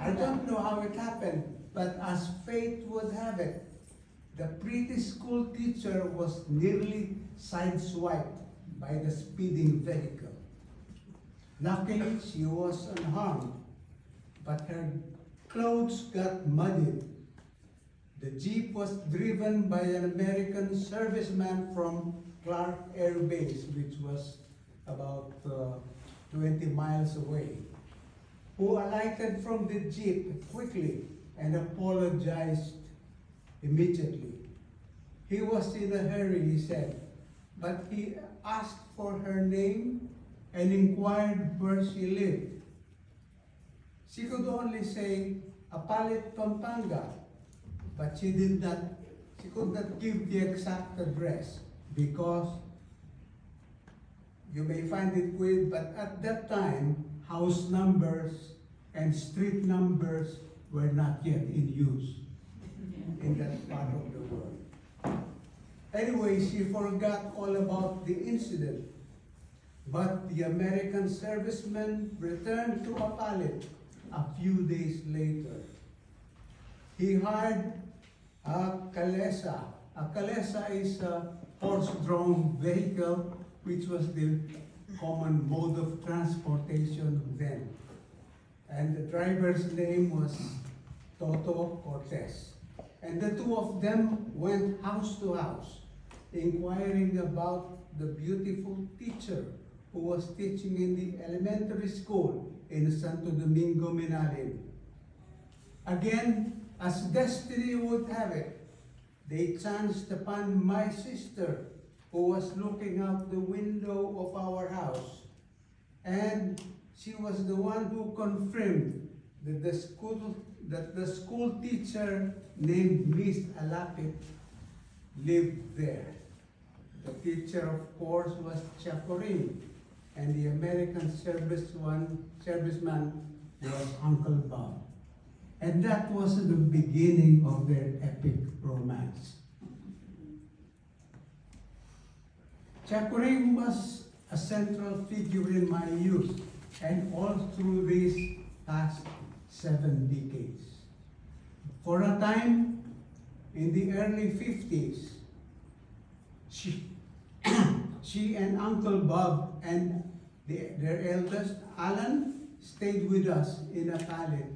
I don't know how it happened, but as fate would have it, the pretty school teacher was nearly sideswiped by the speeding vehicle. Luckily, she was unharmed, but her clothes got muddied. The Jeep was driven by an American serviceman from Clark Air Base, which was about 20 miles away, who alighted from the Jeep quickly and apologized immediately. He was in a hurry, he said, but he asked for her name and inquired where she lived. She could only say, Apalit, Pampanga, but she could not give the exact address because you may find it weird, but at that time, house numbers and street numbers were not yet in use in that part of the world. Anyway, she forgot all about the incident, but the American serviceman returned to Apalit a few days later. He hired a Kalesa. A Kalesa is a horse-drawn vehicle, which was the common mode of transportation then. And the driver's name was Toto Cortez. And the two of them went house to house, inquiring about the beautiful teacher who was teaching in the elementary school in Santo Domingo, Minalim. Again, as destiny would have it, they chanced upon my sister, who was looking out the window of our house. And she was the one who confirmed that the school teacher named Miss Alapit lived there. The teacher, of course, was Chaporin, and the American serviceman was Uncle Bob. And that was the beginning of their epic romance. Chaporin was a central figure in my youth and all through these past 7 decades. For a time, in the early 50s, she and Uncle Bob and their eldest, Alan, stayed with us in Apalit.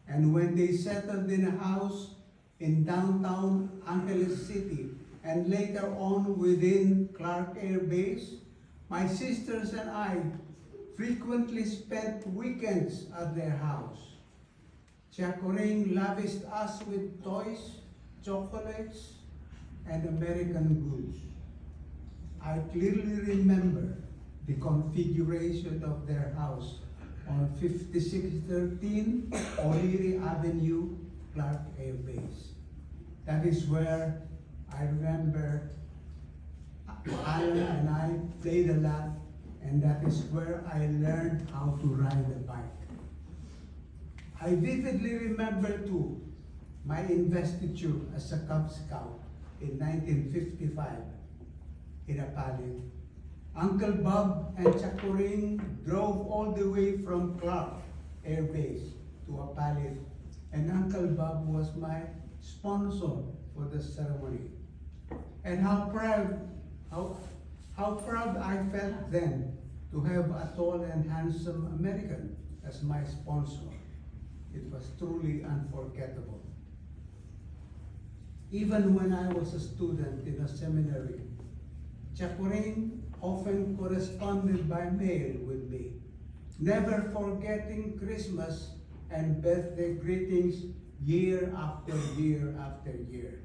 And when they settled in a house in downtown Angeles City and later on within Clark Air Base, my sisters and I frequently spent weekends at their house. Chakoring lavished us with toys, chocolates, and American goods. I clearly remember the configuration of their house on 5613 O'Leary Avenue, Clark Air Base. That is where I remember Alan and I played a lot, and that is where I learned how to ride a bike. I vividly remember too my investiture as a Cub Scout in 1955 in Apalit. Uncle Bob and Chakoring drove all the way from Clark Air Base to Apalit, and Uncle Bob was my sponsor for the ceremony. And how proud I felt then to have a tall and handsome American as my sponsor. It was truly unforgettable. Even when I was a student in a seminary, Chakoring often corresponded by mail with me, never forgetting Christmas and birthday greetings year after year after year.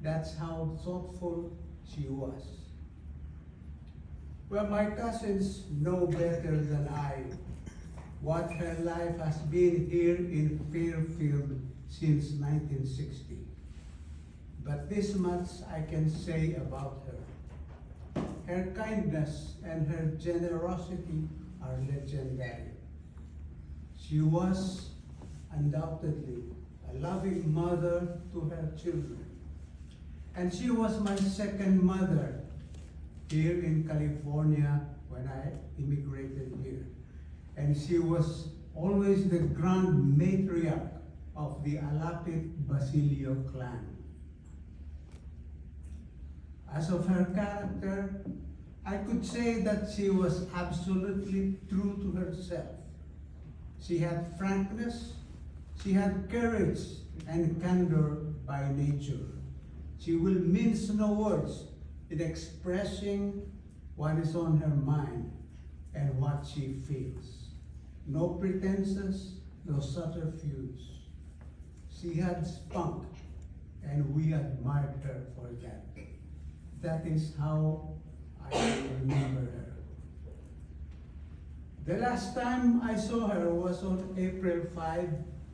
That's how thoughtful she was. Well, my cousins know better than I what her life has been here in Fairfield since 1960. But this much I can say about her. Her kindness and her generosity are legendary. She was undoubtedly a loving mother to her children. And she was my second mother here in California when I immigrated here. And she was always the grand matriarch of the Alapit Basilio clan. As of her character, I could say that she was absolutely true to herself. She had frankness, she had courage and candor by nature. She will mince no words in expressing what is on her mind and what she feels. No pretenses, no subterfuge. She had spunk, and we admired her for that. That is how I remember her. The last time I saw her was on April 5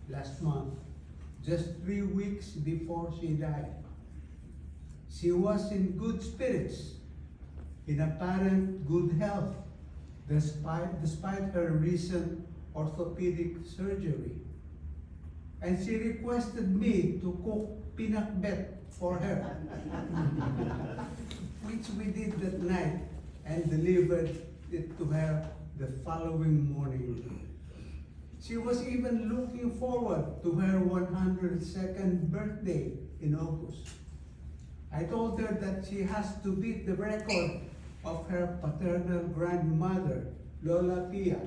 last month, just 3 weeks before she died. She was in good spirits, in apparent good health, despite her recent orthopedic surgery. And she requested me to cook pinakbet for her, which we did that night and delivered it to her the following morning. She was even looking forward to her 102nd birthday in August. I told her that she has to beat the record of her paternal grandmother, Lola Pia,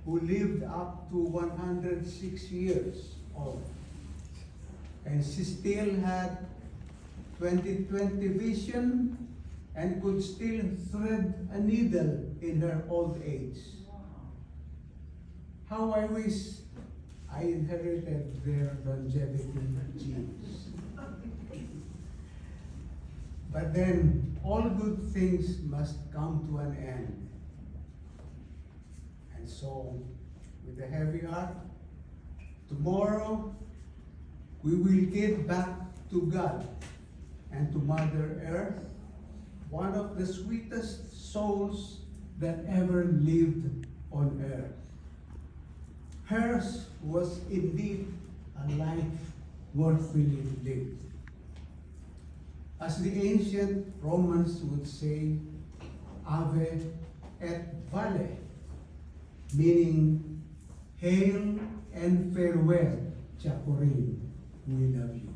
who lived up to 106 years old. And she still had 20/20 vision and could still thread a needle in her old age. How I wish I inherited their longevity genes. But then, all good things must come to an end. And so, with a heavy heart, tomorrow we will give back to God and to Mother Earth one of the sweetest souls that ever lived on earth. Hers was indeed a life worthily lived. As the ancient Romans would say, Ave et Vale, meaning hail and farewell, Chacorin, we love you.